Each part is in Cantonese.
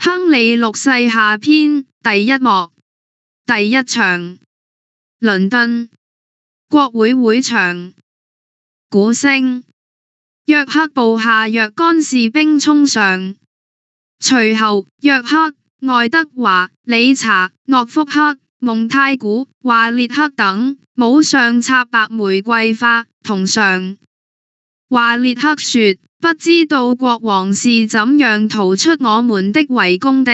亨利六世下篇第一幕第一場。倫敦國會會場，鼓聲，約克部下若干士兵衝上，隨後約克、愛德華、理查、諾福克、蒙太古、華列克等帽上插白玫瑰花同上。華列克說：不知道國王是怎樣逃出我們的圍攻的。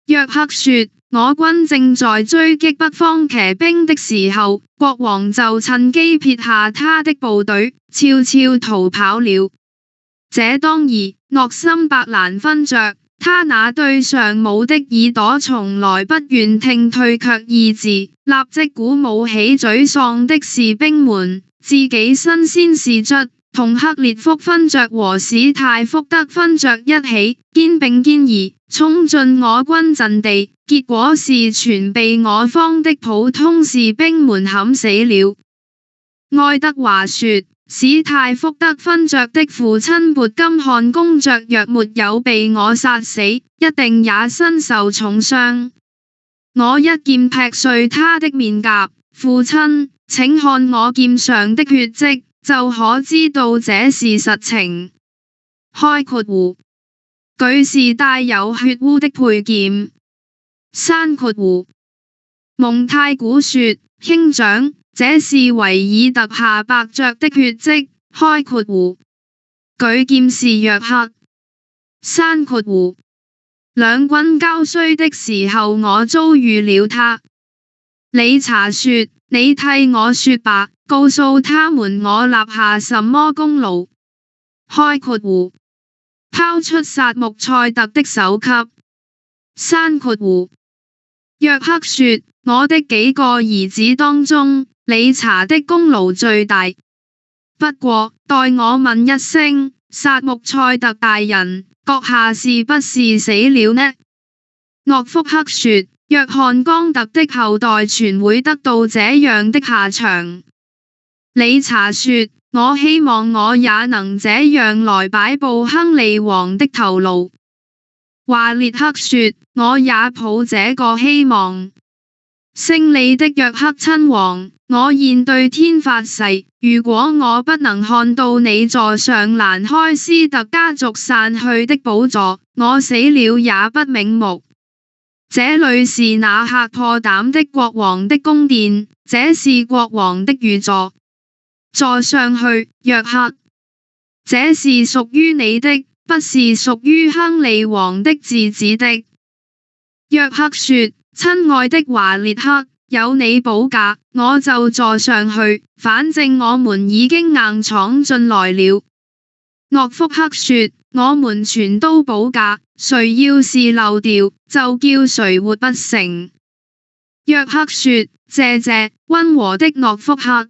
約克說：我軍正在追擊北方騎兵的時候，國王就趁機撇下他的部隊，悄悄逃跑了。這當兒，諾森伯蘭勳爵，他那對尚武的耳朵從來不願聽退卻二字，立即鼓舞起沮喪的士兵們，自己身先士卒，同克列福勳爵和史泰福德勳爵一起，肩並肩而衝進我軍陣地，結果是全被我方的普通士兵們砍死了。愛德華說：史泰福德勳爵的父親勃金漢公爵若沒有被我殺死，一定也身受重傷。我一劍劈碎他的面頰。父親，請看我劍上的血跡，就可知道這是實情。開括弧，舉是帶有血污的佩劍。閂括弧。蒙太古說：兄長，這是維爾特下伯爵的血跡。開括弧，舉劍是約克。閂括弧。兩軍交鋒的時候，我遭遇了他。理查說：你替我說吧，告訴他們我立下什麼功勞。開括弧，拋出薩穆塞特的首級。閂括弧。約克說：我的幾個兒子當中，理查的功勞最大。不過，待我問一聲，薩穆塞特大人，閣下是不是死了呢？諾福克說：約翰岡特的後代全會得到這樣的下場。理查說：我希望我也能這樣來擺布亨利王的頭顱。華列克說：我也抱這個希望。勝利的約克親王，我現對天發誓，如果我不能看到你坐上蘭開斯特家族散去的寶座，我死了也不瞑目。這裏是那嚇破膽的國王的宮殿，這是國王的御座。坐上去，約克。這是屬於你的，不是屬於亨利王的嗣子的。約克說：親愛的華列克，有你保駕，我就坐上去，反正我們已經硬闖進來了。諾福克說：我們全都保駕，誰要是漏掉，就叫誰活不成。約克說：謝謝，溫和的諾福克。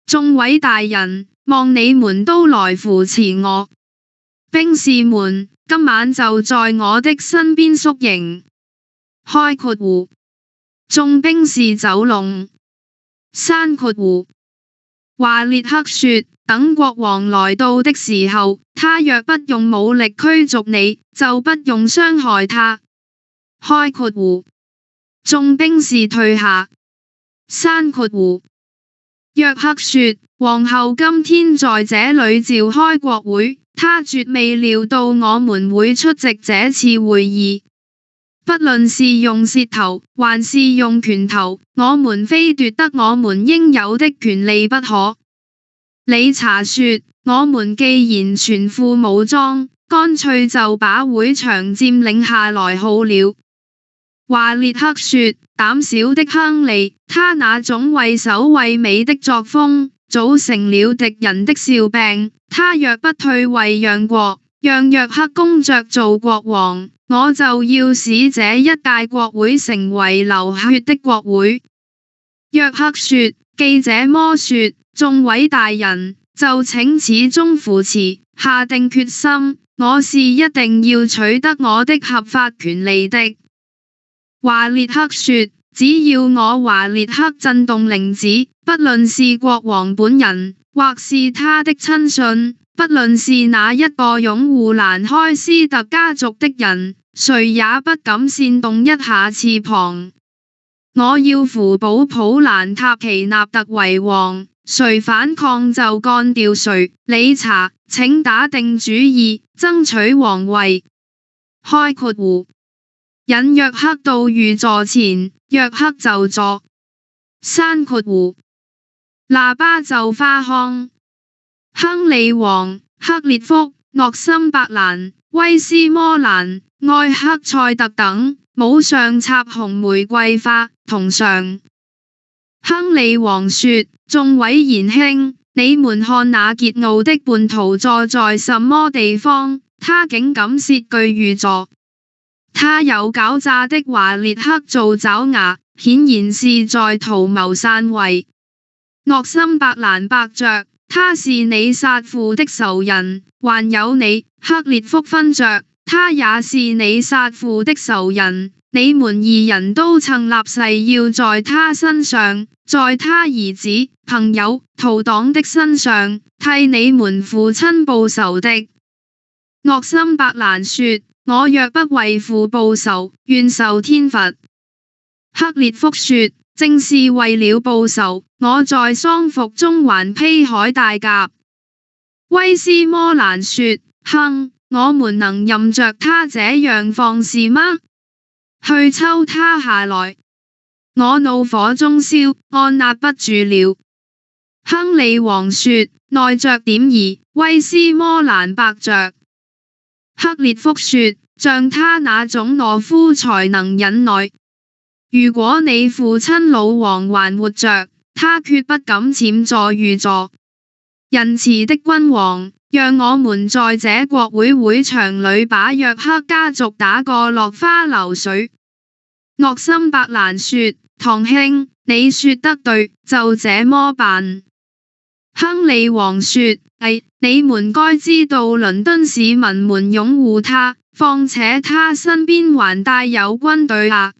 眾位大人，望你們都來扶持我。兵士們，今晚就在我的身邊宿營。開括弧，眾兵士走攏。閂括弧。華列克說：等國王來到的時候，他若不用武力驅逐你，就不用傷害他。開括弧。眾兵士退下。閂括弧。約克說：皇后今天在這裏召開國會，他絕未料到我們會出席這次會議。不論是用舌頭，還是用拳頭，我們非奪得我們應有的權利不可。理查說：我們既然全副武裝，乾脆就把會場佔領下來好了。華列克說：膽小的亨利，他那種畏首畏尾的作風，早成了敵人的笑柄。他若不退位讓國，讓約克公爵做國王，我就要使這一屆國會成為流血的國會。約克說：既這麼說，眾位大人，就請始終扶持，下定決心，我是一定要取得我的合法權利的。華列克說：只要我華列克震動鈴子，不論是國王本人，或是他的親信，不論是哪一個擁護蘭開斯特家族的人，誰也不敢煽動一下翅膀。我要扶保普蘭塔奇納特為王，誰反抗就幹掉誰。理查，請打定主意，爭取皇位。開括弧，引約克到御座前，約克就座。閂括弧，喇叭奏花腔。亨利王、克列福、諾森伯蘭、威斯摩蘭、埃克塞特等，帽上插紅玫瑰花，同上。亨利王說：眾位賢兄，你們看那桀驁的叛徒坐在什麼地方？他竟敢竊據御座。他有狡詐的華列克做爪牙，顯然是在圖謀篡位。諾森伯蘭伯爵，他是你殺父的仇人，還有你，克列福勳爵，他也是你殺父的仇人。你們二人都曾立誓要在他身上，在他兒子、朋友、徒黨的身上，替你們父親報仇的。諾森伯蘭說：我若不為父報仇，願受天罰。克列福說：正是為了報仇，我在喪服中還披鎧戴甲。威斯摩蘭說：哼，我們能任着他這樣放肆嗎？去抽他下來！我怒火中燒，按捺不住了。亨利王說：耐着點兒，威斯摩蘭伯爵。克列福說：像他那種懦夫才能忍耐。如果你父親老王還活着，他決不敢僭坐御座。仁慈的君王，讓我們在這國會會場裏把約克家族打個落花流水。諾森伯蘭說：堂兄，你說得對，就這麼辦。亨利王說：你們該知道倫敦市民們擁護他，況且他身邊還帶有軍隊啊。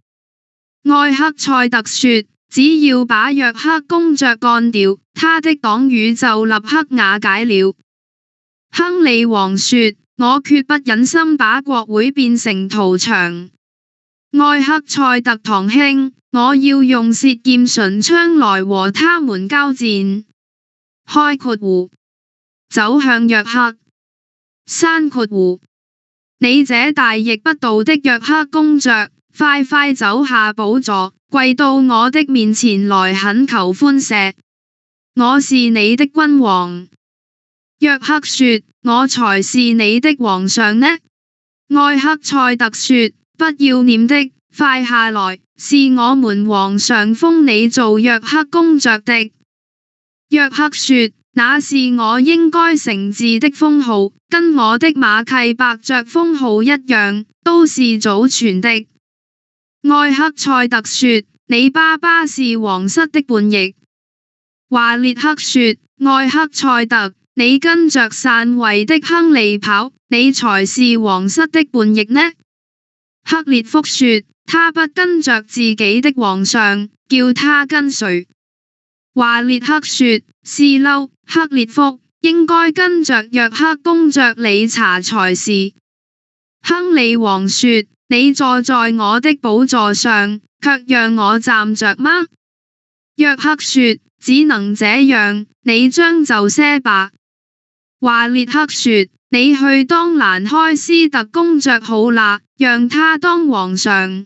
埃克塞特說：只要把約克公爵幹掉，他的黨羽就立刻瓦解了。亨利王說：我決不忍心把國會變成屠場。埃克塞特堂兄，我要用舌劍唇槍來和他們交戰。開括弧，走向約克。閂括弧，你這大逆不道的約克公爵，快快走下寶座，跪到我的面前來懇求寬赦。我是你的君王。約克說：我才是你的皇上呢。埃克塞特說：不要臉的，快下來，是我們皇上封你做約克公爵的。約克說：那是我應該承治的封號，跟我的馬契伯爵封號一樣，都是祖傳的。埃克塞特說：你爸爸是皇室的叛逆。華列克說：埃克塞特，你跟着篡位的亨利跑，你才是皇室的叛逆呢。克列福說：他不跟着自己的皇上，叫他跟誰？華列克說：是嬲，克列福應該跟着約克公爵理查才是。亨利王說：你坐在我的寶座上，卻讓我站着嗎？約克說：只能這樣，你將就些吧。華列克說：你去當蘭開斯特公爵好啦，讓他當皇上。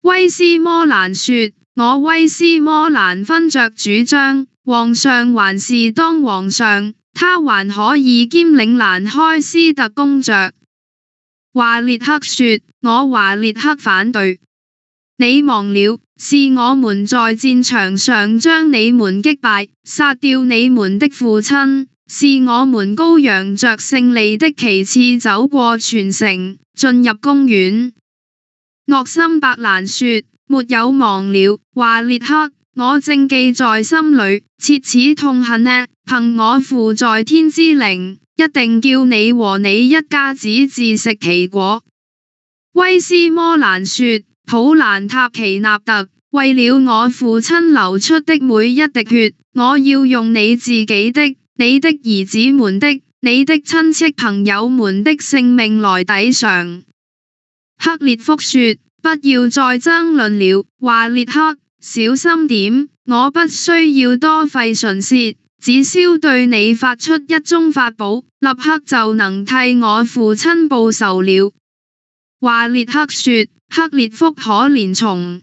威斯摩蘭說：我威斯摩蘭勳爵主張，皇上還是當皇上，他還可以兼領蘭開斯特公爵。華列克說：我華列克反對。你忘了，是我們在戰場上將你們擊敗，殺掉你們的父親，是我們高揚着勝利的旗幟走過全城，進入公園。諾森伯蘭說：沒有忘了，華列克，我正記在心裏，切齒痛恨呢。憑我父在天之靈，一定叫你和你一家子自食其果。威斯摩蘭說：普蘭塔奇納特，為了我父親流出的每一滴血，我要用你自己的、你的兒子們的、你的親戚朋友們的性命來抵償。克烈福說：不要再爭論了，華烈克，小心點，我不需要多費唇舌，只需對你發出一宗法寶，立刻就能替我父親報仇了。華烈克說：克烈福可憐蟲，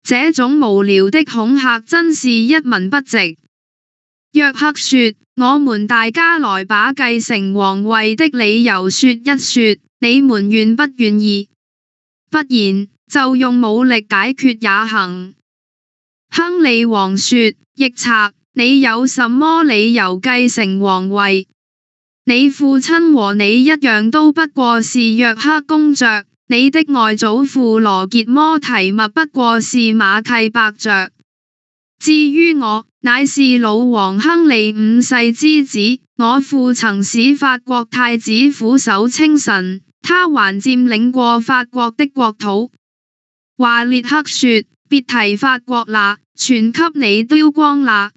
這種無聊的恐嚇真是一文不值。約克說：我們大家來把繼承皇位的理由說一說，你們願不願意？不然，就用武力解決也行。亨利王說：逆賊，你有什麼理由繼承皇位？你父親和你一樣都不過是約克公爵，你的外祖父羅傑摩提默不過是馬契伯爵。至於我，乃是老王亨利五世之子，我父曾使法國太子俯首稱臣，他還佔領過法國的國土。華烈克說：別提法國啦，全給你丟光啦。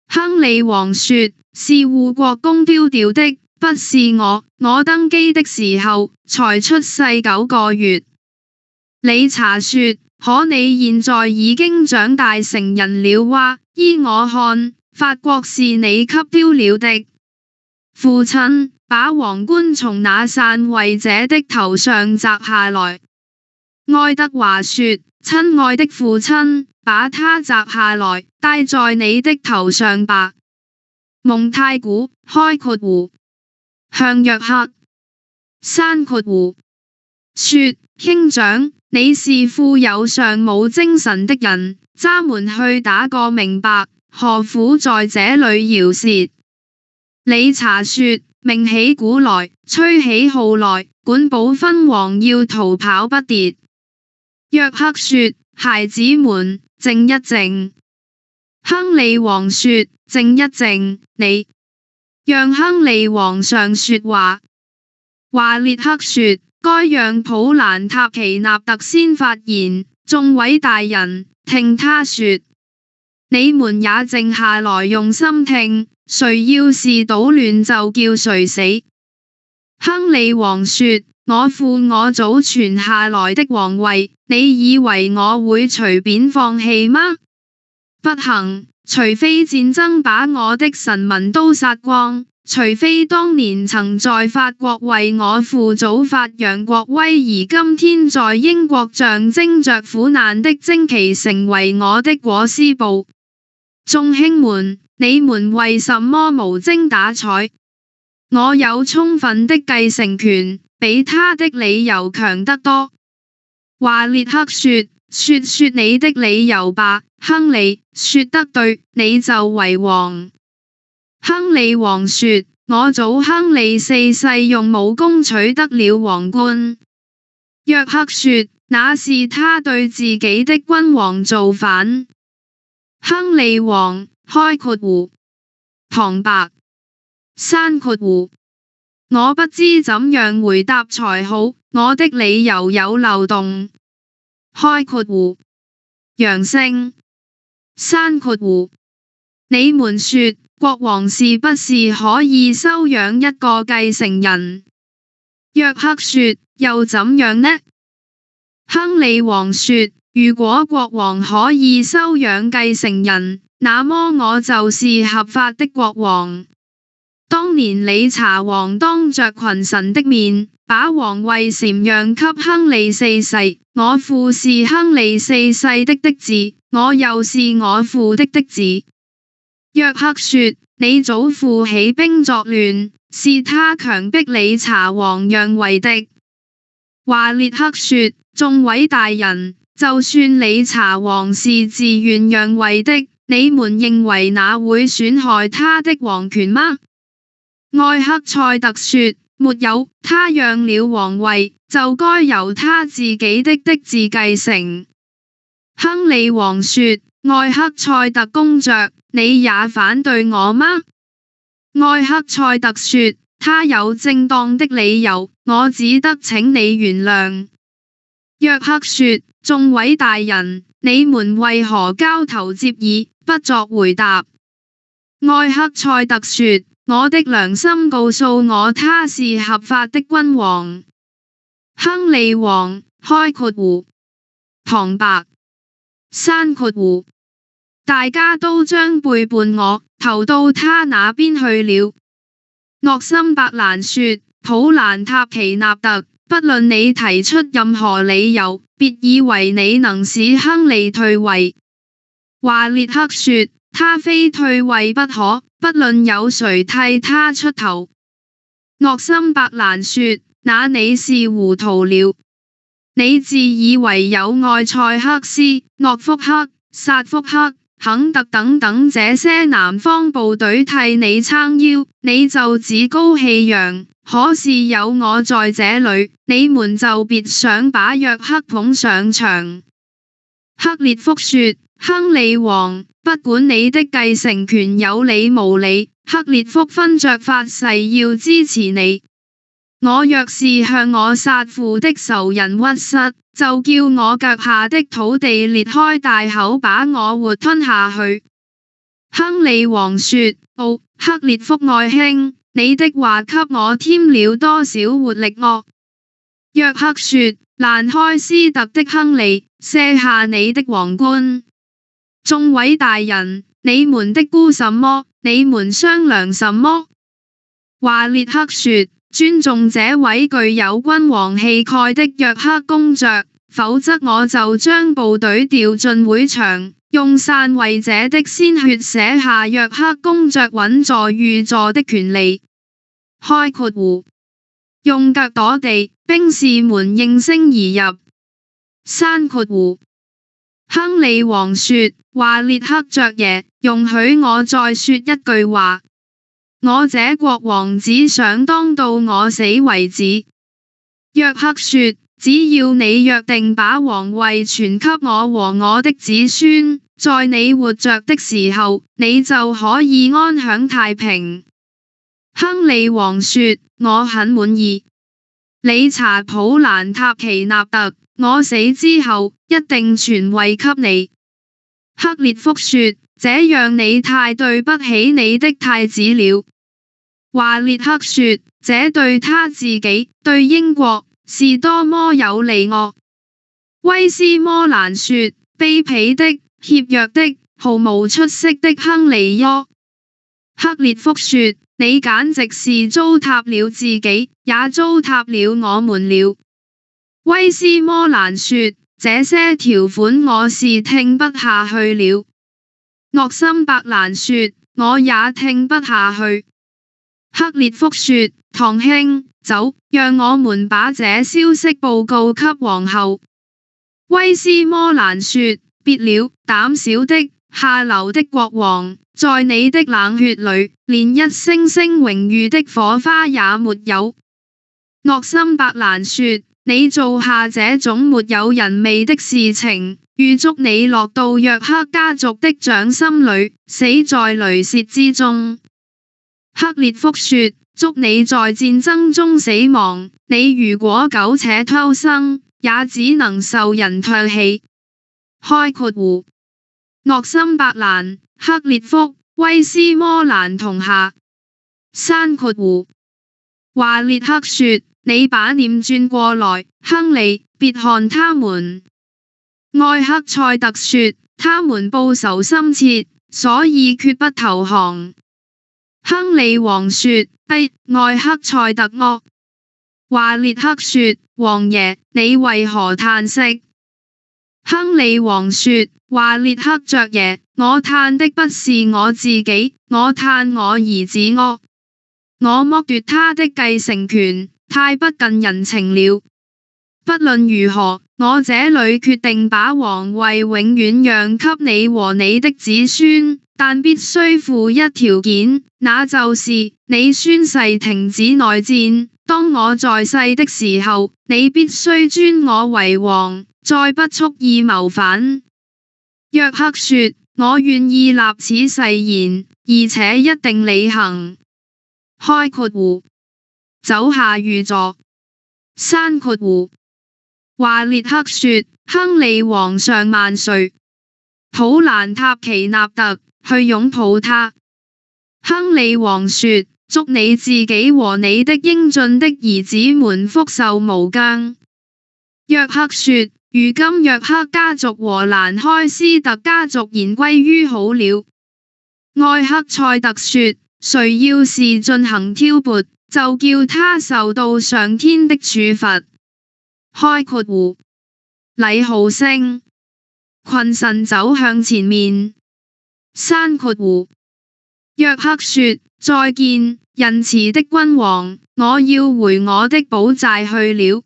亨利王說：是護國公丟掉的，不是我。我登基的時候才出世9個月。理查說：可你現在已經長大成人了哇！依我看，法國是你給丟了的。父親，把皇冠從那篡位者的頭上摘下來。愛德華說：親愛的父親，把它摘下來，戴在你的頭上吧。蒙太古開括弧向約克閂括弧說：兄長，你是富有尚冇精神的人，揸門去打個明白，何苦在這裏搖舌？理查說：鳴起鼓來，吹起號來，管保分王要逃跑不跌。約克說：孩子們，靜一靜。亨利王說：靜一靜，你讓亨利王上說話。華烈克說：該讓普蘭塔奇納特先發言。眾位大人，聽他說。你們也靜下來用心聽，誰要是搗亂就叫誰死。亨利王說：我父我祖傳下來的皇位，你以為我會隨便放棄嗎？不行，除非戰爭把我的臣民都殺光，除非當年曾在法國為我父祖發揚國威，而今天在英國象徵着苦難的旌旗成為我的裹屍布。眾兄們，你們為什麼無精打采？我有充分的繼承權，比他的理由強得多。華烈克說：說你的理由吧，亨利。說得對，你就為王。亨利王說：我祖亨利4世用武功取得了皇冠。約克說：那是他對自己的君王造反。亨利王開括弧旁白閂括弧我不知怎樣回答才好，我的理由有漏洞。開括弧揚聲閂括弧你們說國王是不是可以收養一個繼承人？約克說：又怎樣呢？亨利王說：如果國王可以收養繼承人，那麼我就是合法的國王。當年理查王當着群臣的面，把皇位禪讓給亨利4世，我父是亨利4世的嫡子，我又是我父的嫡子。約克說：你祖父起兵作亂，是他強迫理查王讓位的。華烈克說：眾位大人，就算理查王是自願讓位的，你們認為那會損害他的皇權嗎？埃克塞特說：沒有，他讓了皇位，就該由他自己的嫡子繼承。亨利王說：埃克塞特公爵，你也反對我嗎？埃克塞特說：他有正當的理由，我只得請你原諒。約克說：眾位大人，你們為何交頭接耳，不作回答？埃克塞特說：我的良心告訴我他是合法的君王。亨利王開括弧旁白閂括弧大家都將背叛我，投到他那邊去了。諾森伯蘭說，普蘭塔奇納特，不論你提出任何理由，別以為你能使亨利退位。華列克說，他非退位不可，不論有誰替他出頭。諾森伯蘭說，那你是糊塗了，你自以為有愛塞克斯、諾福克、薩福克、肯特等等這些南方部隊替你撐腰，你就趾高氣揚。可是有我在這裏，你們就別想把約克捧上場。克列福說，亨利王，不管你的繼承權有理無理，克列福分着發誓要支持你。我若是向我殺父的仇人屈膝，就叫我腳下的土地裂開大口把我活吞下去。亨利王說，哦，克列福愛卿，你的話給我添了多少活力惡。約克說，蘭開斯特的亨利，卸下你的皇冠。眾位大人，你們的估什麼？你們商量什麼？華列克說，尊重這位具有君王氣概的約克公爵，否則我就將部隊調進會場，用篡位者的鮮血寫下約克公爵穩坐御座的權利。開括弧用腳跺地，兵士們應聲而入。閂括弧亨利王說，華列克爵爺，容許我再說一句話。我這國王只想當到我死為止。約克說，只要你約定把皇位傳給我和我的子孫，在你活着的時候，你就可以安享太平。亨利王說，我很滿意。你查普蘭塔奇納特，我死之後，一定傳位給你。克列福說，這樣你太對不起你的太子了。華列克說，這對他自己，對英國，是多麼有利惡。威斯摩蘭說，卑鄙的、怯弱的、毫無出息的亨利喲。克列福說，你簡直是糟蹋了自己，也糟蹋了我們了。威斯摩蘭說，這些條款我是聽不下去了。諾森伯蘭說，我也聽不下去。克列福說，堂兄，走，讓我們把這消息報告給皇后。威斯摩蘭說，別了，膽小的、下流的國王，在你的冷血裏，連一星星榮譽的火花也沒有。諾森伯蘭說，你做下這種沒有人味的事情，預祝你落到約克家族的掌心裏，死在雷泄之中。克列福說，祝你在戰爭中死亡，你如果苟且偷生，也只能受人唾棄。開括弧諾森伯蘭、克列福、威斯摩蘭同下。閂括弧華列克說，你把臉轉過來，亨利，別看他們。埃克塞特說，他們報仇心切，所以決不投降。亨利王說，埃克塞特惡。華列克說，王爺，你為何嘆息？亨利王說，華列克爵爺，我嘆的不是我自己，我嘆我兒子惡。我剝奪他的繼承權，太不近人情了。不論如何，我這裏決定把皇位永遠讓給你和你的子孫，但必須附一條件，那就是你宣誓停止內戰。當我在世的時候，你必須尊我為王，再不蓄意謀反。約克說，我願意立此誓言，而且一定履行。開括弧走下御座。閂括弧華列克說，亨利皇上萬歲。普蘭塔奇納特去擁抱他。亨利王說，祝你自己和你的英俊的兒子們福壽無疆。約克說：如今約克家族和蘭開斯特家族言歸於好了。埃克塞特說：誰要是進行挑撥，就叫他受到上天的處罰。開括弧禮號聲，群臣走向前面。閂括弧約克說：再見，仁慈的君王，我要回我的堡寨去了。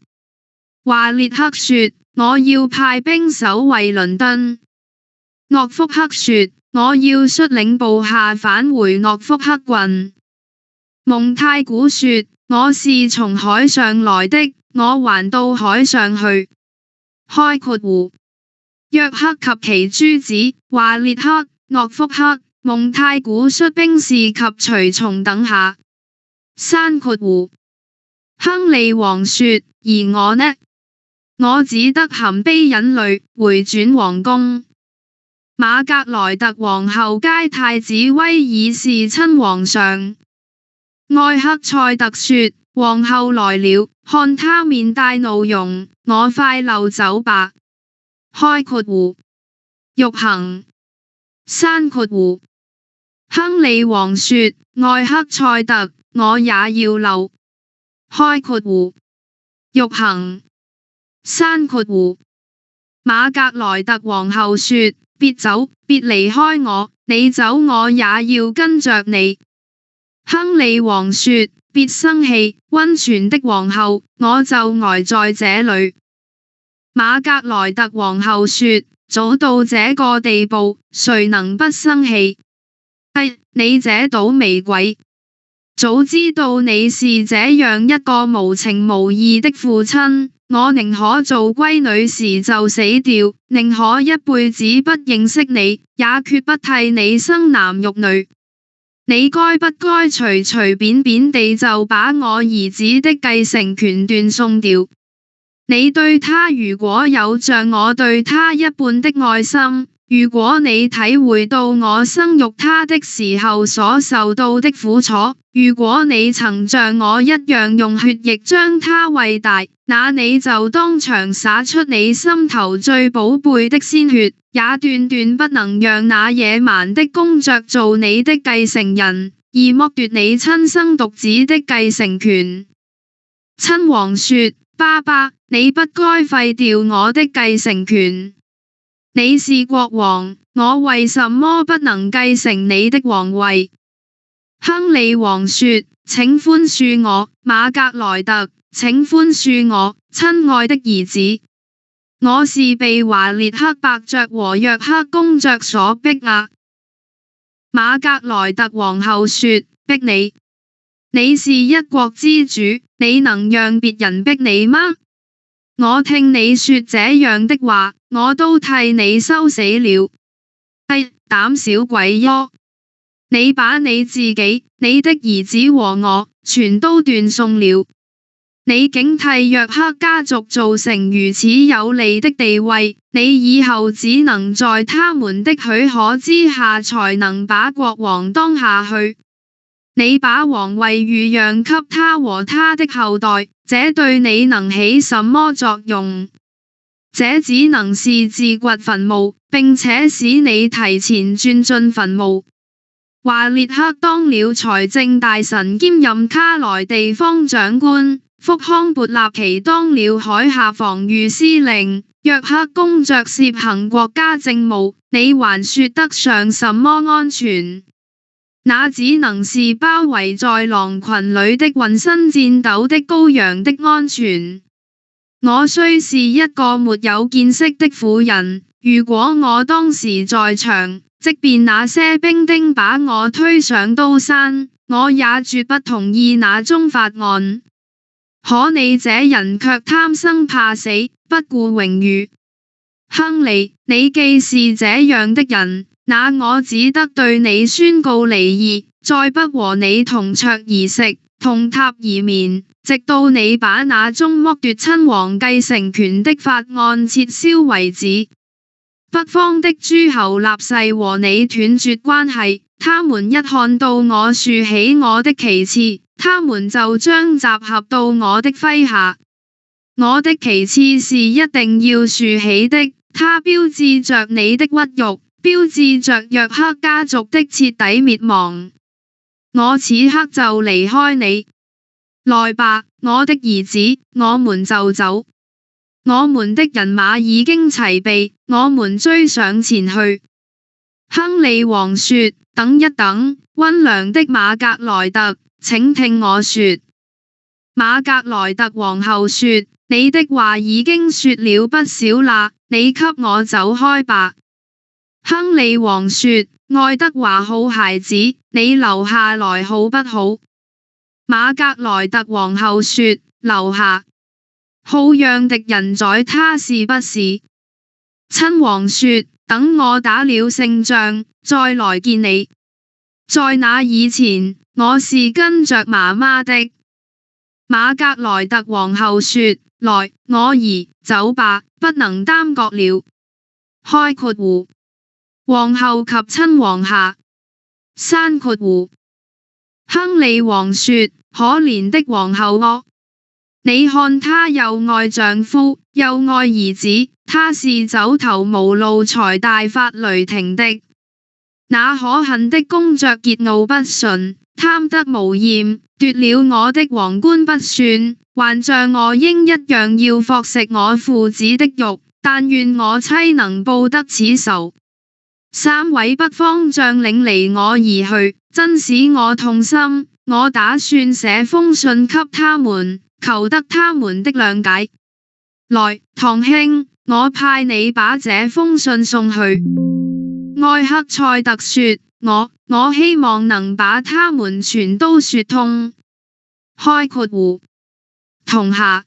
華列克說：我要派兵守衛倫敦。諾福克說：我要率領部下返回諾福克郡。蒙太古說：我是從海上來的，我還到海上去。開括弧約克及其諸子華列克、諾福克、蒙太古率兵士及隨從等下。閂括弧亨利王說：而我呢？我只得含悲忍淚回轉皇宮。瑪格萊特皇后皆太子威爾士親皇上。埃克塞特說：皇后來了，看她面帶怒容，我快溜走吧。開括弧欲行。閂括弧亨利王說：埃克塞特，我也要溜。開括弧欲行。閂括弧瑪格萊特皇后說：別走，別離開我，你走我也要跟着你。亨利王說：別生氣，溫泉的皇后，我就呆在這裏。瑪格萊特皇后說：早到這個地步，誰能不生氣？哎，你這倒霉鬼！早知道你是這樣一個無情無義的父親，我寧可做閨女時就死掉，寧可一輩子不認識你，也決不替你生男育女。你該不該隨隨便便地就把我兒子的繼承權斷送掉？你對他如果有像我對他一半的愛心，如果你體會到我生育他的時候所受到的苦楚，如果你曾像我一樣用血液將他餵大，那你就當場灑出你心頭最寶貝的鮮血，也斷斷不能讓那野蠻的公爵做你的繼承人，而剝奪你親生獨子的繼承權。親王說：爸爸，你不該廢掉我的繼承權。你是國王，我為什麼不能繼承你的皇位？亨利王說：請寬恕我，瑪格萊特，請寬恕我，親愛的兒子。我是被華列克伯爵和約克公爵所逼啊。瑪格萊特皇后說：逼你？你是一國之主，你能讓別人逼你嗎？我聽你說這樣的話，我都替你羞死了。哎，膽小鬼喲！你把你自己、你的兒子和我，全都斷送了。你竟替約克家族造成如此有利的地位，你以後只能在他們的許可之下才能把國王當下去。你把皇位預讓給他和他的後代，這對你能起什麼作用？這只能是自掘墳墓，並且使你提前鑽進墳墓。華列克當了財政大臣兼任卡萊地方長官，福康勃納奇當了海下防禦司令，約克公爵涉行國家政務，你還說得上什麼安全？那只能是包圍在狼群裏的渾身顫抖的羔羊的安全。我雖是一個沒有見識的婦人，如果我當時在場，即便那些兵丁把我推上刀山，我也絕不同意那宗法案。可你這人卻貪生怕死，不顧榮譽。亨利，你既是這樣的人，那我只得對你宣告離異，再不和你同桌而食，同榻而眠，直到你把那宗剝奪親王繼承權的法案撤銷為止。北方的諸侯立誓和你斷絕關係，他們一看到我豎起我的旗幟，他們就將集合到我的麾下。我的旗幟是一定要豎起的，它標誌着你的屈辱，標誌着約克家族的徹底滅亡。我此刻就離開你，來吧，我的兒子，我們就走。我們的人馬已經齊備，我們追上前去。亨利王說：等一等，溫良的瑪格萊特，請聽我說。瑪格萊特皇后說：你的話已經說了不少啦，你給我走開吧。亨利王說：愛德華好孩子，你留下來好不好？瑪格萊特皇后說：留下，好讓敵人宰他是不是？親王說：等我打了勝仗，再來見你。在那以前，我是跟着媽媽的。瑪格萊特皇后說：來，我兒，走吧，不能耽擱了。開括弧。皇后及親王下。閂括弧。亨利王說：可憐的皇后啊！你看她又愛丈夫，又愛兒子，她是走投無路才大發雷霆的。那可恨的公爵桀驁不馴，貪得無厭，奪了我的皇冠不算，還像我鷹一樣要霍食我父子的肉，但願我妻能報得此仇。三位北方將領離我而去，真使我痛心。我打算寫封信給他們，求得他們的諒解。來，堂兄，我派你把這封信送去。埃克塞特說：我希望能把他們全都說通。開括弧。同下。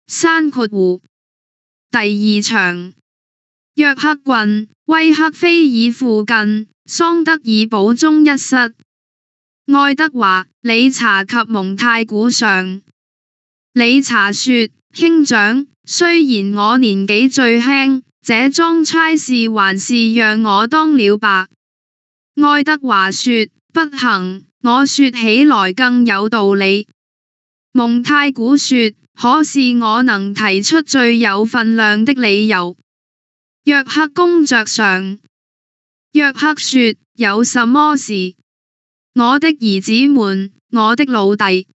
閂括弧。第二場。約克郡威克菲爾附近桑德爾堡中一室。愛德華、理查及蒙太古上。理查說：兄長，雖然我年紀最輕，這樁差事還是讓我當了吧。愛德華說：不行，我說起來更有道理。蒙太古說：可是我能提出最有分量的理由。約克公爵上。約克說：有什麼事？我的兒子們，我的老弟，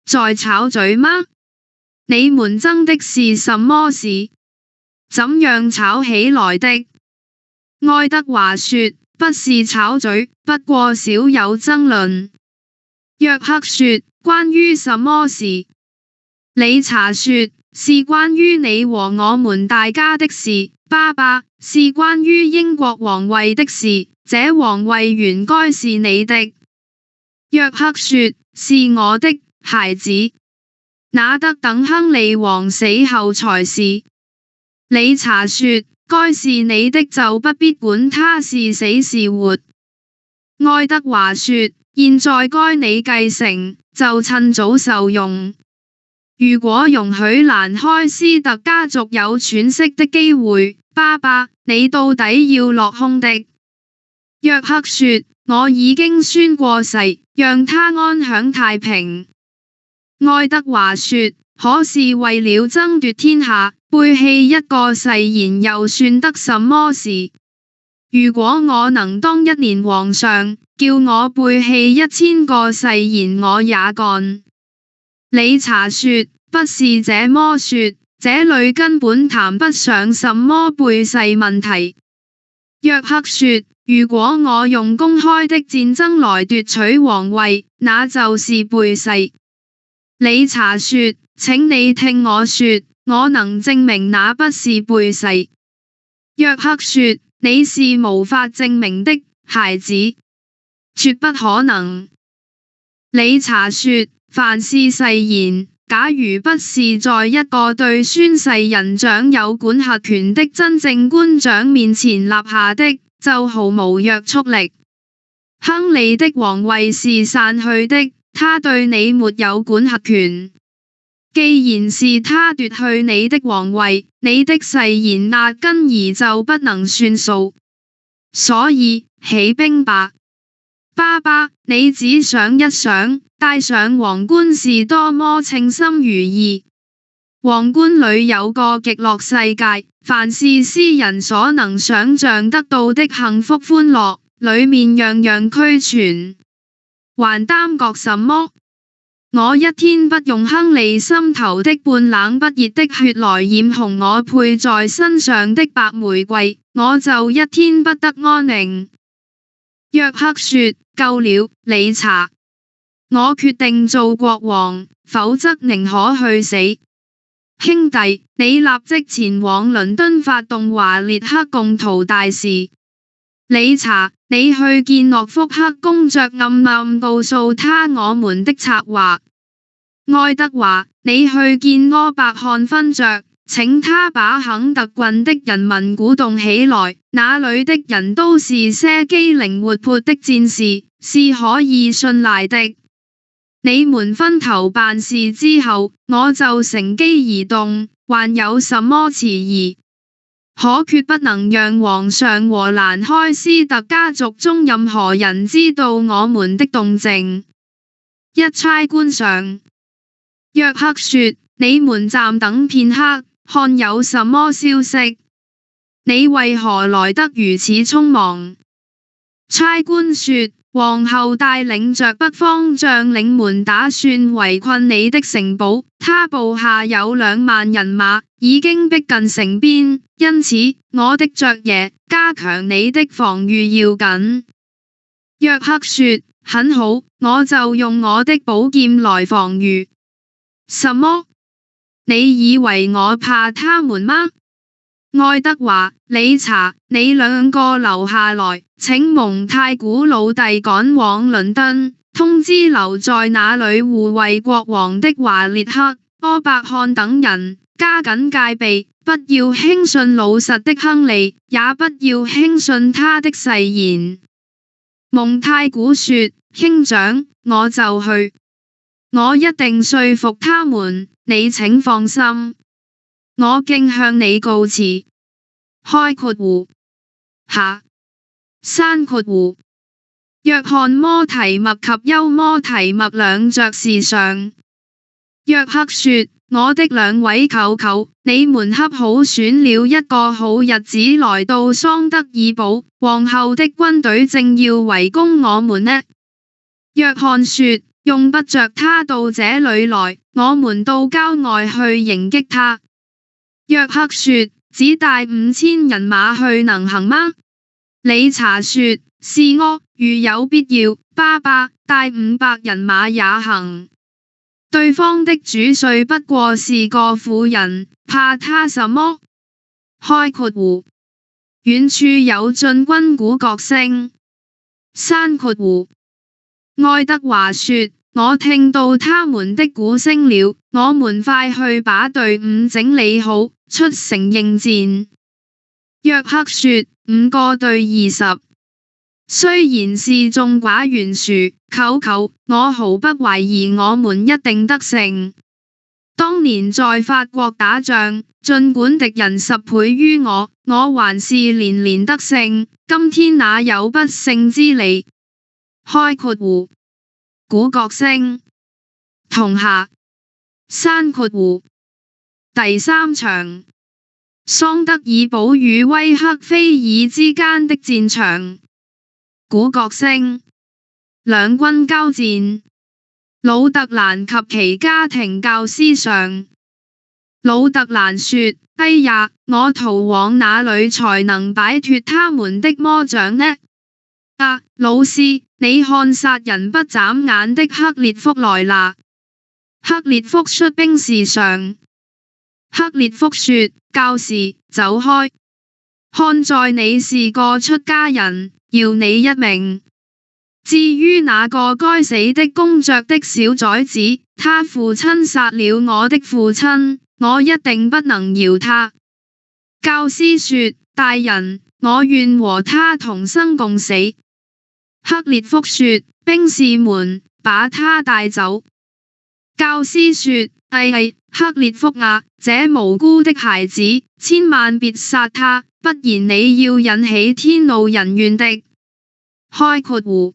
在吵嘴嗎？你們爭的是什麼事？怎樣吵起來的？愛德華說：不是吵嘴，不過少有爭論。約克說：關於什麼事？理查說：是關於你和我們大家的事。爸爸，是關於英國皇位的事，這皇位原該是你的。約克說：是我的，孩子，那得等亨利王死後才是。理查說：該是你的就不必管他是死是活。愛德華說：現在該你繼承，就趁早受用。如果容許蘭開斯特家族有喘息的機會，爸爸，你到底要落空的。約克說：我已經宣過誓，讓他安享太平。愛德華說：可是為了爭奪天下，背棄一個誓言又算得什麼事？如果我能當一年皇上，叫我背棄1000個誓言，我也幹。理查說：不是這麼說，這裏根本談不上什麼背誓問題。約克說：如果我用公開的戰爭來奪取皇位，那就是背誓。理查說：請你聽我說，我能證明那不是背誓。約克說：你是無法證明的，孩子，絕不可能。理查說：凡是誓言，假如不是在一個對宣誓人掌有管轄權的真正官長面前立下的，就毫無約束力。亨利的皇位是散去的，他對你沒有管轄權。既然是他奪去你的皇位，你的誓言壓根兒就不能算數。所以，起兵吧。爸爸，你只想一想，戴上皇冠是多麼稱心如意。皇冠裏有個極樂世界，凡是詩人所能想象得到的幸福歡樂，裏面樣樣俱全。還耽擱什麼？我一天不用亨利心頭的半冷不熱的血來染紅我配在身上的白玫瑰，我就一天不得安寧。約克說：夠了，理查，我決定做國王，否則寧可去死。兄弟，你立即前往倫敦發動華列克共圖大事。理查，你去見諾福克公爵，暗暗告訴他我們的策劃。愛德華，你去見柯伯漢勳爵，請他把肯特郡的人民鼓動起來，那裏的人都是些機靈活潑的戰士，是可以信賴的。你們分頭辦事之後，我就乘機而動，還有什麼遲疑？可決不能讓皇上和蘭開斯特家族中任何人知道我們的動靜。一差官上，約克說：你們暫等片刻，看有什麼消息。你為何來得如此匆忙？差官說：皇后帶領着北方將領們打算圍困你的城堡，他部下有2萬人馬，已經逼近城邊，因此我的爵爺，加強你的防禦要緊。約克說：很好，我就用我的寶劍來防禦。什麼？你以為我怕他們嗎？愛德華、理查，你2個留下來，請蒙太古老弟趕往倫敦，通知留在那裏護衛國王的華列克、柯伯漢等人，加緊戒備，不要輕信老實的亨利，也不要輕信他的誓言。蒙太古說：兄長，我就去，我一定說服他們，你請放心。我敬向你告辭。開括弧下刪括弧。約翰摩提默及休摩提默兩爵士上。約克說：我的2位舅舅，你們恰好選了一個好日子來到桑德爾堡，皇后的軍隊正要圍攻我們呢。約翰說：用不着他到這裏來，我們到郊外去迎擊他。約克說：只帶5000人馬去能行嗎？理查說：是哦，如有必要，爸爸帶500人馬也行。對方的主帥不過是個婦人，怕他什麼？開括弧遠處有進軍鼓角聲。刪括弧愛德華說：我聽到他們的鼓聲了，我們快去把隊伍整理好，出城應戰。約克說：5個對20。雖然是眾寡懸殊，舅舅，我毫不懷疑我們一定得勝。當年在法國打仗，儘管敵人10倍於我，我還是連連得勝。今天哪有不勝之理？開括弧鼓角聲同下刪括弧第3場桑德爾堡與威克菲爾之間的戰場。鼓角聲，兩軍交戰。魯特蘭及其家庭教師上。魯特蘭說：哎呀，我逃往哪裏才能擺脫他們的魔掌呢？啊，老師，你看殺人不眨眼的克列福來啦！克列福率兵士上。克列福說：教士，走開！看在你是個出家人，要你一命。至於那個該死的公爵的小崽子，他父親殺了我的父親，我一定不能饒他。教師說：大人，我願和他同生共死。克列福說：兵士們，把他帶走。教師說：哎，克列福啊，這無辜的孩子，千萬別殺他，不然你要引起天怒人怨的。開括弧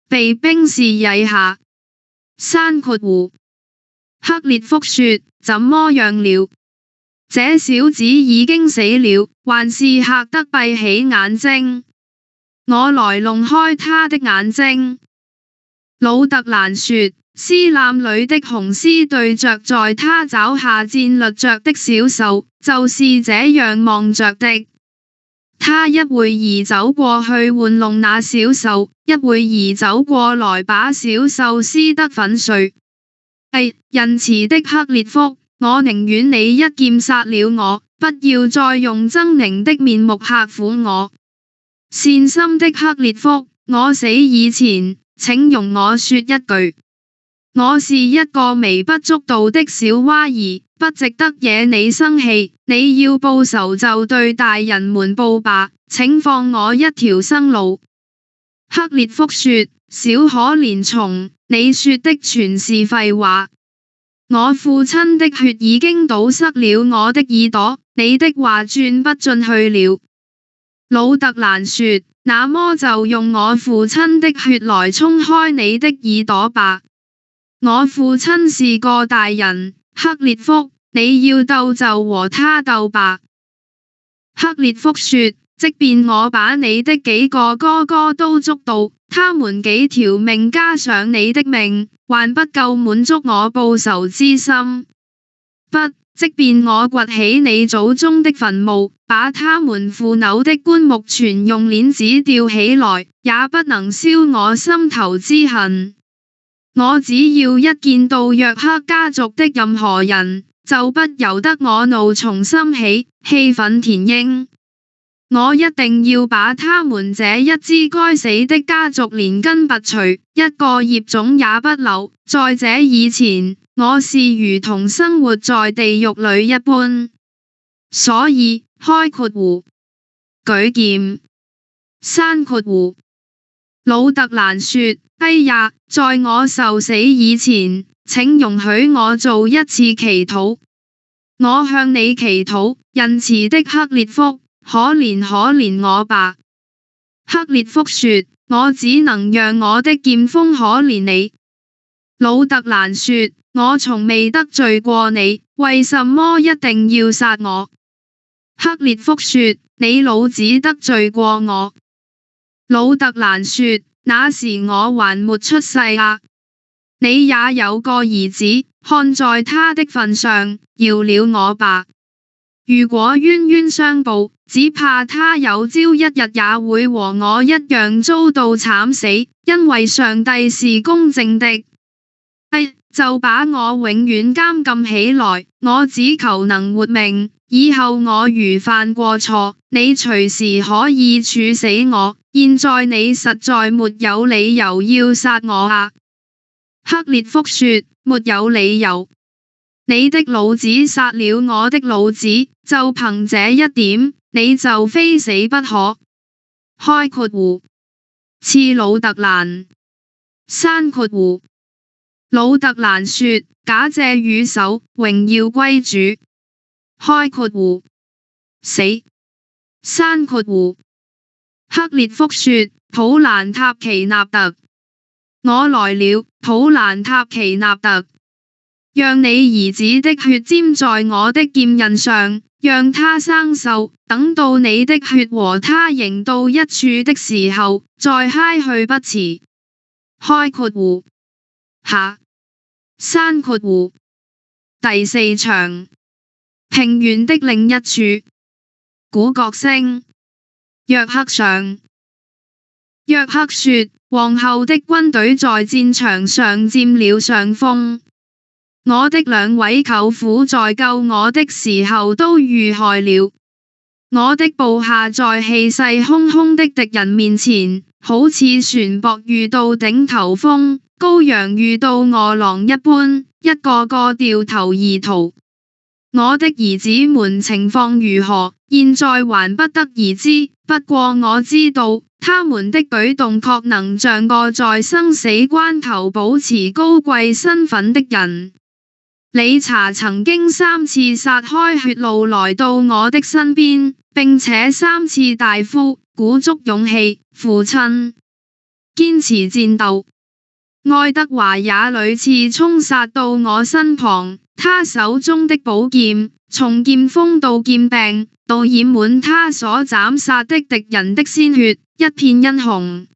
被兵士曳下。刪括弧克烈福說：怎麼樣了？這小子已經死了，還是嚇得閉起眼睛。我來弄開他的眼睛。魯特蘭說：獅籃裏的雄獅對着在他爪下戰慄着的小獸，就是這樣望着的。他一會兒走過去玩弄那小獸，一會兒走過來把小獸撕得粉碎。仁慈的克烈福，我寧願你一劍殺了我，不要再用猙獰的面目嚇唬我。善心的克烈福，我死以前，請容我說一句，我是一個微不足道的小娃兒，不值得惹你生氣。你要報仇就對大人們報吧，請放我一條生路。克烈福說：小可憐蟲，你說的全是廢話。我父親的血已經堵塞了我的耳朵，你的話轉不進去了。魯特蘭說：那麼就用我父親的血來沖開你的耳朵吧。我父親是個大人，克烈福，你要鬥就和他鬥吧。克烈福說：即便我把你的幾個哥哥都捉到，他們幾條命加上你的命，還不夠滿足我報仇之心。不，即便我掘起你祖宗的墳墓，把他們腐朽的棺木全用鏈子吊起來，也不能消我心頭之恨。我只要一見到約克家族的任何人，就不由得我怒從心起，氣憤填膺。我一定要把他們這一支該死的家族連根拔除，一個葉種也不留。在這以前，我是如同生活在地獄裏一般。所以，開括弧，舉劍，閂括弧。魯特蘭說：哎呀，在我受死以前，請容許我做一次祈禱。我向你祈禱，仁慈的克烈福，可憐可憐我吧。克烈福說：我只能讓我的劍鋒可憐你。魯特蘭說：我從未得罪過你，為什麼一定要殺我？克烈福說：你老子得罪過我。魯特蘭說：那時我還沒出世啊。你也有個兒子，看在他的份上，饒了我吧。如果冤冤相報，只怕他有朝一日也會和我一樣遭到慘死，因為上帝是公正的。就把我永遠監禁起來，我只求能活命。以後我如犯過錯，你隨時可以處死我。現在你實在沒有理由要殺我啊！克烈福說：沒有理由。你的老子殺了我的老子，就憑這一點，你就非死不可。開括弧，賜魯特蘭，閂括弧。魯特蘭說：假借與手，榮耀歸主。開括弧，死，閂括弧。克烈福說：普蘭塔奇納特，我來了，普蘭塔奇納特。讓你兒子的血沾在我的劍刃上，讓他生鏽，等到你的血和他凝到一處的時候，再揩去不遲。開括弧，下，閂括弧。第四場，平原的另一處，鼓角聲。約克上，約克說：皇后的軍隊在戰場上佔了上風。我的兩位舅父在救我的時候都遇害了。我的部下在氣勢洶洶的敵人面前，好似船舶遇到頂頭風，羔羊遇到餓狼一般，一個個掉頭而逃。我的兒子們情況如何，現在還不得而知。不過我知道，他們的舉動確能像個在生死關頭保持高貴身份的人。理查曾經3次撒開血路來到我的身邊，並且3次大呼，鼓足勇氣，父親，堅持戰鬥。愛德華也屢次衝殺到我身旁，他手中的寶劍，從劍鋒到劍柄，都染滿他所斬殺的敵人的鮮血，一片殷紅。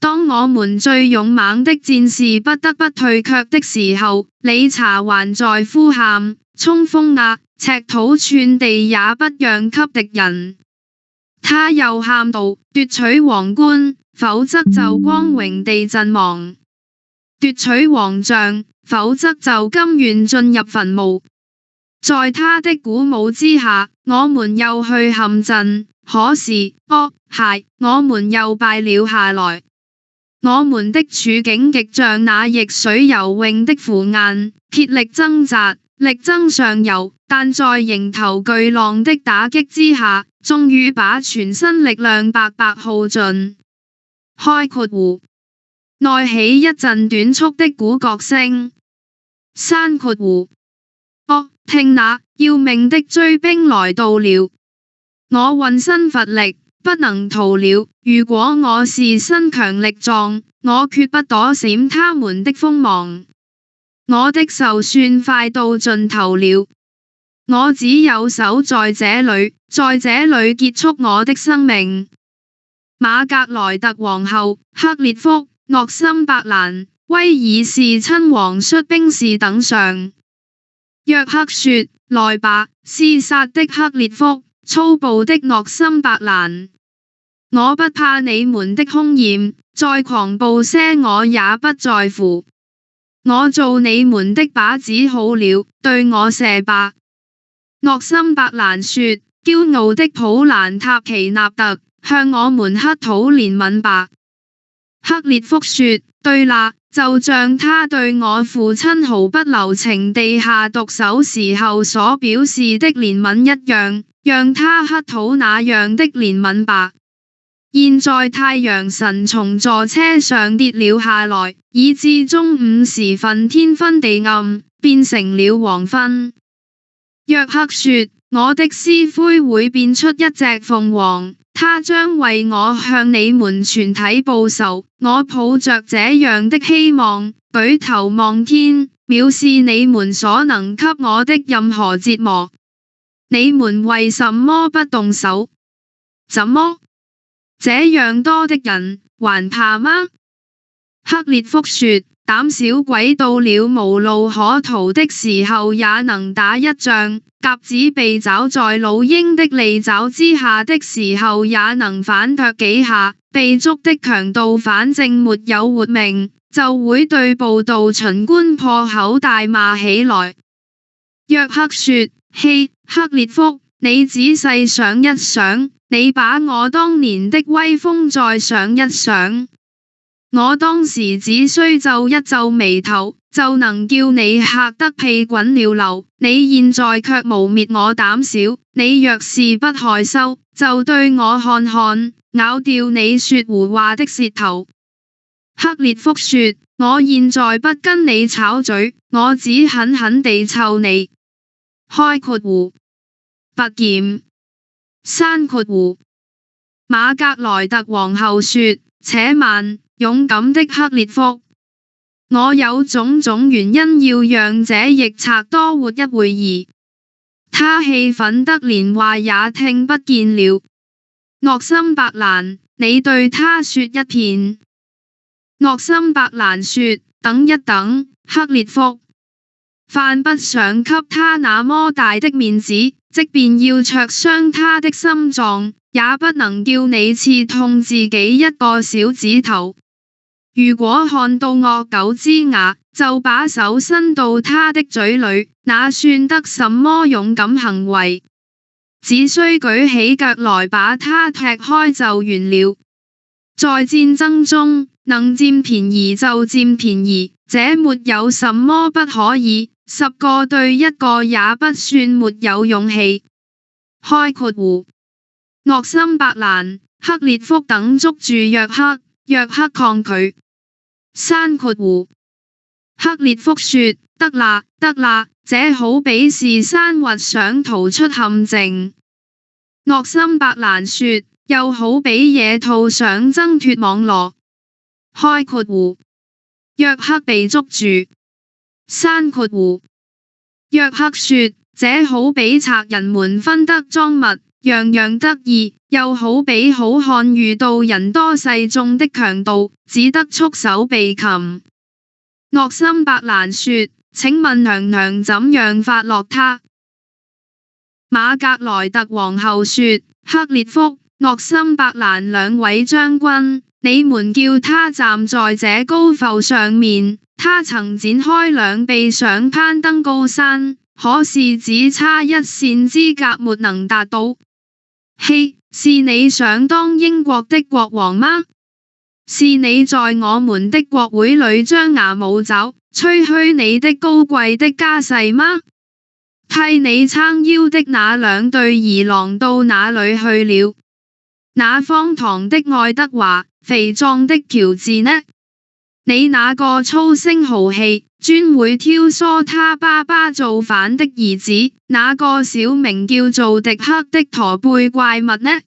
當我們最勇猛的戰士不得不退卻的時候，理查還在呼喊：衝鋒啊，赤土寸地也不讓給敵人。他又喊道：奪取皇冠，否則就光榮地陣亡；奪取王杖，否則就甘願進入墳墓。在他的鼓舞之下，我們又去陷陣，可是，我們又敗了下來。我們的處境極像那逆水游泳的符雁，竭力掙扎，力爭上游，但在迎頭巨浪的打擊之下，終於把全身力量白白耗盡。開括弧內起一陣短促的鼓角聲。閂括弧聽那要命的追兵來到了，我渾身乏力，不能逃了。如果我是身強力壯，我決不躲閃他們的鋒芒。我的壽算快到盡頭了，我只有守在這裏，在這裏結束我的生命。瑪格萊特皇后、克列夫、諾森伯蘭、威爾士親王率兵士等上。約克說：來吧，嗜殺的克列夫，粗暴的諾森伯蘭，我不怕你們的兇焰，再狂暴些我也不在乎。我做你們的靶子好了，對我射吧。諾森伯蘭說：驕傲的普蘭塔奇納特，向我們乞討憐憫吧。克列夫說：對啦，就像他對我父親毫不留情地下毒手時候所表示的憐憫一樣，讓他乞討那樣的憐憫吧。現在太陽神從座車上跌了下來，以致中午時分天昏地暗，變成了黃昏。約克說：我的屍灰會變出一隻鳳凰，他將為我向你們全體報仇。我抱着這樣的希望，舉頭望天，藐視你們所能給我的任何折磨。你們為什麼不動手？怎麼？這樣多的人，還怕嗎？克列夫說：膽小鬼到了無路可逃的時候也能打一仗，鴿子被抓在老鷹的利爪之下的時候也能反撲幾下，被捉的強盜反正沒有活命，就會對報道巡官破口大罵起來。約克說：嘿，克列夫，你仔細想一想，你把我當年的威風再想一想。我當時只需皺一皺眉頭，就能叫你嚇得屁滾尿流。你現在卻誣衊我膽小，你若是不害羞，就對我看看，咬掉你說胡話的舌頭。克列夫說：我現在不跟你吵嘴，我只狠狠地臭你。開括弧拔劍。閂括弧瑪格萊特皇后說：且慢，勇敢的克列夫，我有種種原因要讓這逆賊多活一會兒。他氣憤得連話也聽不見了。諾森伯蘭，你對他說一遍。諾森伯蘭說：等一等，克列夫，犯不上給他那麼大的面子，即便要灼傷他的心臟，也不能叫你刺痛自己一個小指頭。如果看到惡狗之牙，就把手伸到他的嘴裏，那算得什麼勇敢行為？只需舉起腳來把他踢開就完了。在戰爭中，能佔便宜就佔便宜，這沒有什麼不可以。10個對1個也不算沒有勇氣。開括弧諾森伯蘭、克列夫等捉住約克，約克抗拒。閂括弧克列夫說：得啦，得啦，這好比是山滑想逃出陷阱。諾森伯蘭說：又好比野兔想掙脫網羅。開括弧約克被捉住。山括弧。約克說，這好比賊人們分得贓物，洋洋得意，又好比好漢遇到人多勢眾的強盜，只得束手被擒。諾森伯蘭說，請問娘娘怎樣發落他？瑪格萊特皇后說，克烈福、諾森伯蘭兩位將軍，你們叫他站在這高阜上面，他曾展開兩臂想攀登高山，可是只差一線之隔沒能達到。嘿，是你想當英國的國王嗎？是你在我們的國會裏張牙舞爪，吹噓你的高貴的家世嗎？替你撐腰的那兩對兒郎到哪裏去了？那荒唐的愛德華，肥壯的喬治呢？你那個粗聲豪氣，專會挑唆他爸爸造反的兒子，那個小名叫做迪克的駝背怪物呢？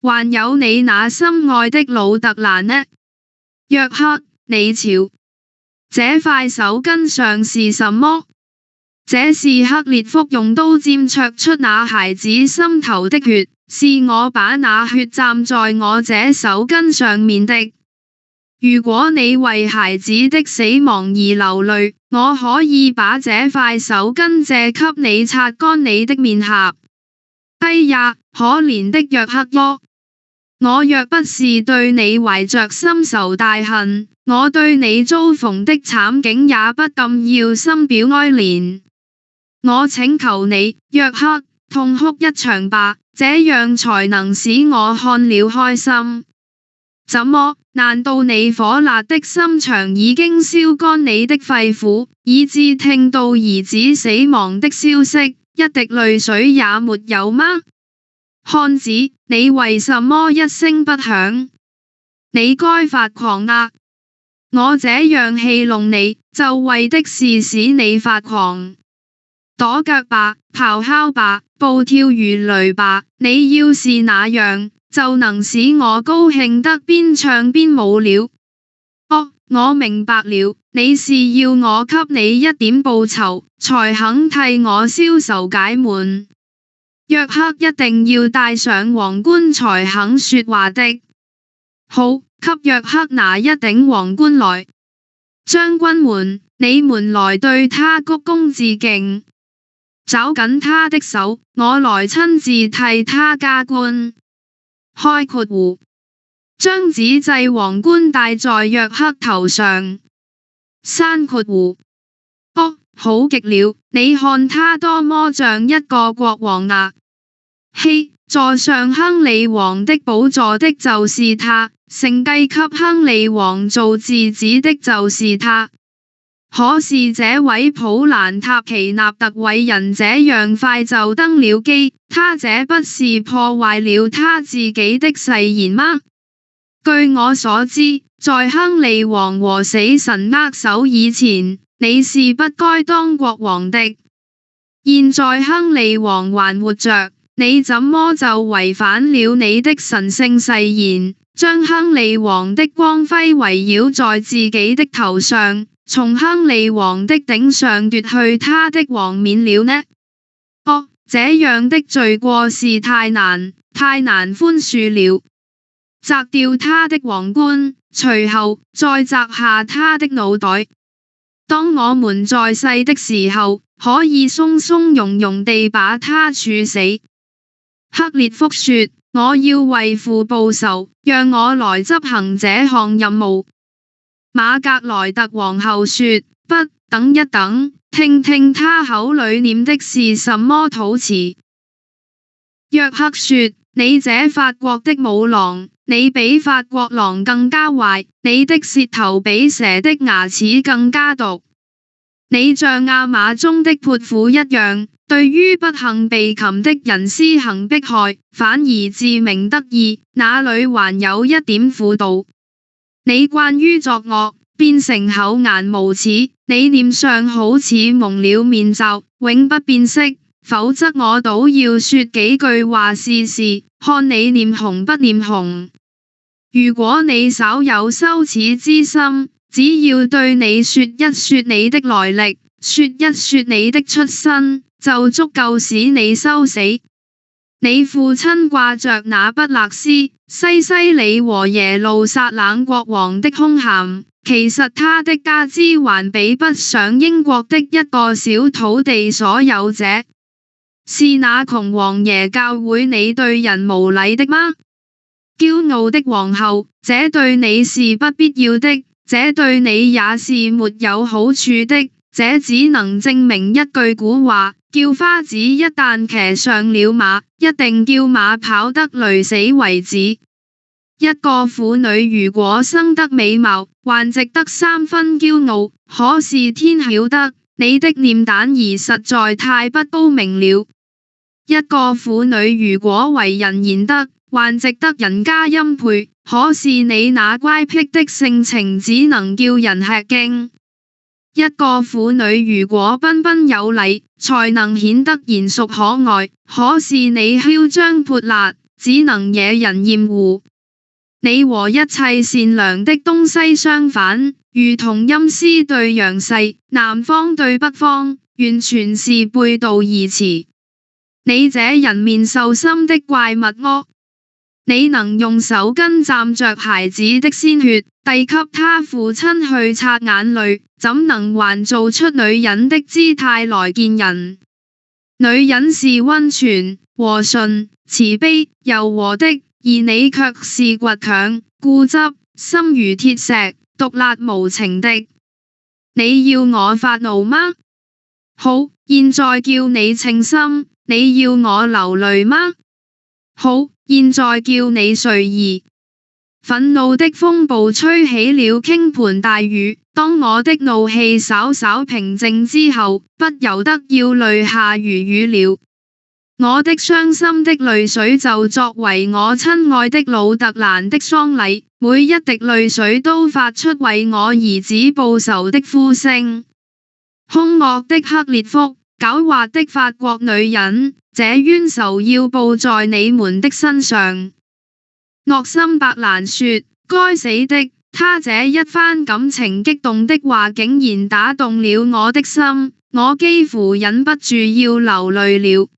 還有你那心愛的魯特蘭呢？約克，你瞧，這塊手巾上是什麼？這是克烈福用刀尖灼出那孩子心頭的血，是我把那血蘸在我這手巾上面的。如果你為孩子的死亡而流淚，我可以把這塊手巾借給你擦乾你的面頰。哎呀，可憐的約克喲！我若不是對你懷着深仇大恨，我對你遭逢的慘景也不禁要深表哀憐。我請求你，約克，痛哭一場吧，這樣才能使我看了開心。怎麼？難道你火辣的心腸已經燒乾你的肺腑，以致聽到兒子死亡的消息，一滴淚水也沒有嗎？漢子，你為什麼一聲不響？你該發狂啊！我這樣戲弄你，就為的是使你發狂。跺腳吧，咆哮吧，暴跳如雷吧！你要是那樣，就能使我高興得邊唱邊舞了。哦，我明白了，你是要我給你一點報酬，才肯替我消愁解悶。約克一定要戴上皇冠才肯說話的。好，給約克拿一頂皇冠來。將軍們，你們來對他鞠躬致敬。抓緊他的手，我來親自替他加冠。開括弧，將紙製皇冠戴在約克頭上。閂括弧。哦，好極了，你看他多麼像一個國王啊！嘿，坐上亨利王的寶座的就是他，承繼給亨利王做嗣子的就是他。可是這位普蘭塔奇納特偉人這樣快就登了基，他這不是破壞了他自己的誓言嗎？據我所知，在亨利王和死神握手以前，你是不該當國王的。現在亨利王還活着，你怎麼就違反了你的神聖誓言，將亨利王的光輝圍繞在自己的頭上，從亨利王的頂上奪去他的王冕了呢？哦，這樣的罪過是太難寬恕了。摘掉他的皇冠，隨後再摘下他的腦袋。當我們在世的時候，可以鬆鬆容容地把他處死。克烈福說，我要為父報仇，讓我來執行這項任務。瑪格萊特皇后說，不，等一等，聽聽他口裏念的是什麼禱詞。約克說，你這法國的母狼，你比法國狼更加壞，你的舌頭比蛇的牙齒更加毒。你像亞馬中的潑婦一樣，對於不幸被擒的人施行迫害，反而自鳴得意，那裏還有一點婦道？你慣於作惡，變成厚顏無恥，你臉上好似蒙了面罩，永不變色，否則我倒要說幾句話試試，看你臉紅不臉紅。如果你稍有羞恥之心，只要對你說一說你的來歷，說一說你的出身，就足夠使你羞死。你父親掛着那不勒斯、西西里和耶路撒冷國王的兇銜，其實他的家資還比不上英國的一個小土地所有者。是那窮王爺教會你對人無禮的嗎？驕傲的皇后，這對你是不必要的，這對你也是沒有好處的，這只能證明一句古話，叫花子一旦騎上了馬，一定叫馬跑得累死為止。一個婦女如果生得美貌，還值得三分驕傲，可是天曉得，你的念蛋兒實在太不高明了。一個婦女如果為人賢德，還值得人家欽佩，可是你那乖僻的性情只能叫人吃驚。一個婦女如果彬彬有禮，才能顯得賢淑可愛，可是你囂張潑辣，只能惹人厭惡。你和一切善良的東西相反，如同陰司對陽世，南方對北方，完全是背道而馳。你這人面獸心的怪物柯！你能用手巾蘸着孩子的鮮血，遞給他父親去擦眼淚，怎能還做出女人的姿態來見人？女人是溫存、和順、慈悲、柔和的，而你卻是倔強、固執、心如鐵石、毒辣無情的。你要我發怒嗎？好，現在叫你稱心。你要我流淚嗎？好，現在叫你睡意。憤怒的風暴吹起了傾盆大雨，當我的怒氣稍稍平靜之後，不由得要淚下如雨了。我的傷心的淚水就作為我親愛的魯特蘭的喪禮，每一滴淚水都發出為我兒子報仇的呼聲。兇惡的克烈福，狡猾的法國女人，這冤仇要報在你們的身上。諾森伯蘭說：該死的，他這一番感情激動的話竟然打動了我的心，我幾乎忍不住要流淚了。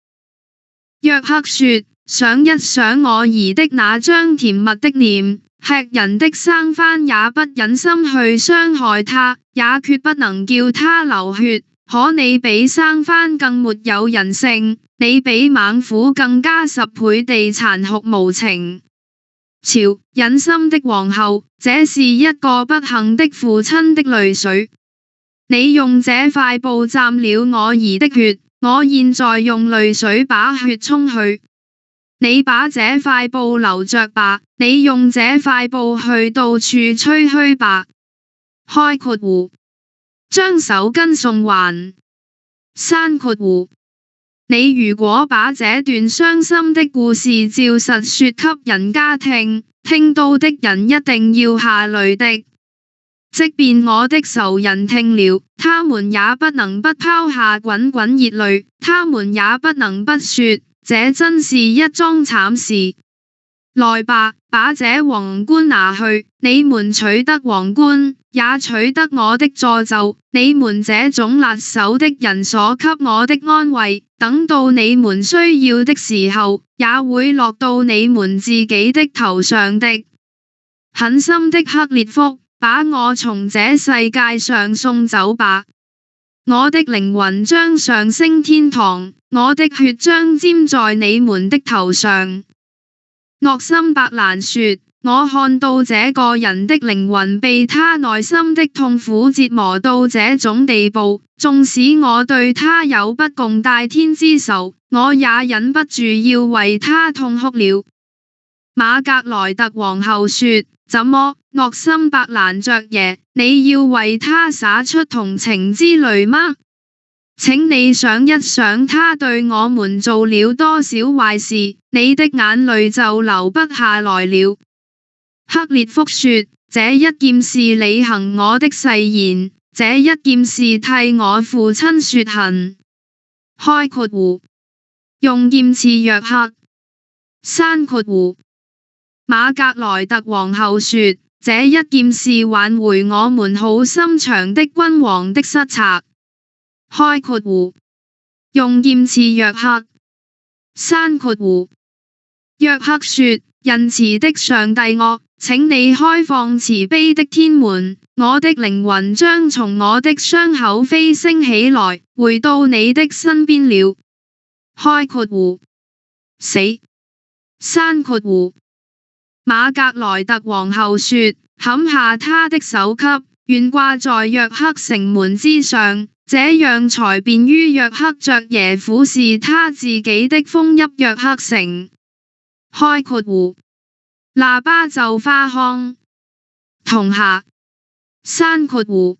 約克說：想一想我兒的那張甜蜜的臉，吃人的生番也不忍心去傷害他，也決不能叫他流血。可你比生番更沒有人性，你比猛虎更加10倍地殘酷無情。瞧，忍心的皇后，這是一個不幸的父親的淚水。你用這塊布蘸了我兒的血，我現在用淚水把血沖去。你把這塊布留着吧，你用這塊布去到處吹噓吧。開括弧。將手巾送還。閂括弧。你如果把這段傷心的故事照實說給人家聽，聽到的人一定要下淚的。即便我的仇人聽了，他們也不能不拋下滾滾熱淚，他們也不能不說，這真是一樁慘事。來吧，把這皇冠拿去，你們取得皇冠，也取得我的詛咒，你們這種辣手的人所給我的安慰，等到你們需要的時候，也會落到你們自己的頭上的。狠心的克烈福，把我從這世界上送走吧，我的靈魂將上升天堂，我的血將沾在你們的頭上。諾森伯蘭說：我看到這個人的靈魂被他內心的痛苦折磨到這種地步，縱使我對他有不共戴天之仇，我也忍不住要為他痛哭了。瑪格萊特皇后說：怎麼，諾森伯蘭爵爺，你要為他灑出同情之淚嗎？請你想一想，他對我們做了多少壞事，你的眼淚就流不下來了。克烈福說：這一件事履行我的誓言，這一件事替我父親說行。開括弧。用劍刺約克。閂括弧。瑪格萊特皇后說：這一劍是挽回我們好心腸的君王的失策。開括弧，用劍刺約克。閂括弧。約克說：仁慈的上帝我，請你開放慈悲的天門，我的靈魂將從我的傷口飛升起來，回到你的身邊了。開括弧。死。閂括弧。瑪格萊特皇后說：砍下他的首級，懸掛在約克城門之上，這樣才便於約克爵爺俯視他自己的封邑約克城。開括弧。喇叭奏花腔。同下。閂括弧。